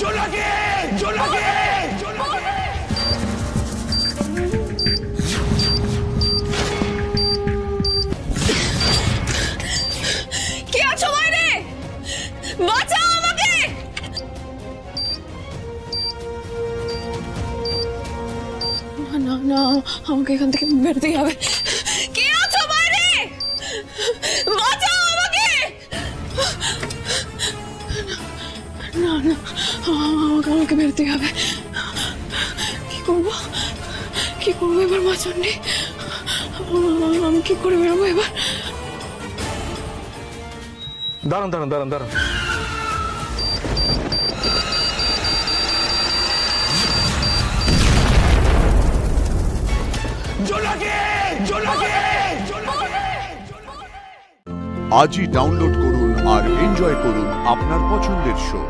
জোনাকি জোনাকি কে আছো বাইরে? বাঁচাও আমাকে! না না, আমাকে এখান থেকে বেরোতেই হবে। কে আছো বাইরে? বাঁচাও আমাকে! না না, আমাকে বেরোতেই হবে। কি করবো এবার মাচন্ডি? আমি কি করে বেরোবো এবার? দাঁড়ান দাঁড়ান দাঁড়ান দাঁড়ান, জোনাকি জোনাকি আজই ডাউনলোড করুন আর এনজয় করুন আপনার পছন্দের শো।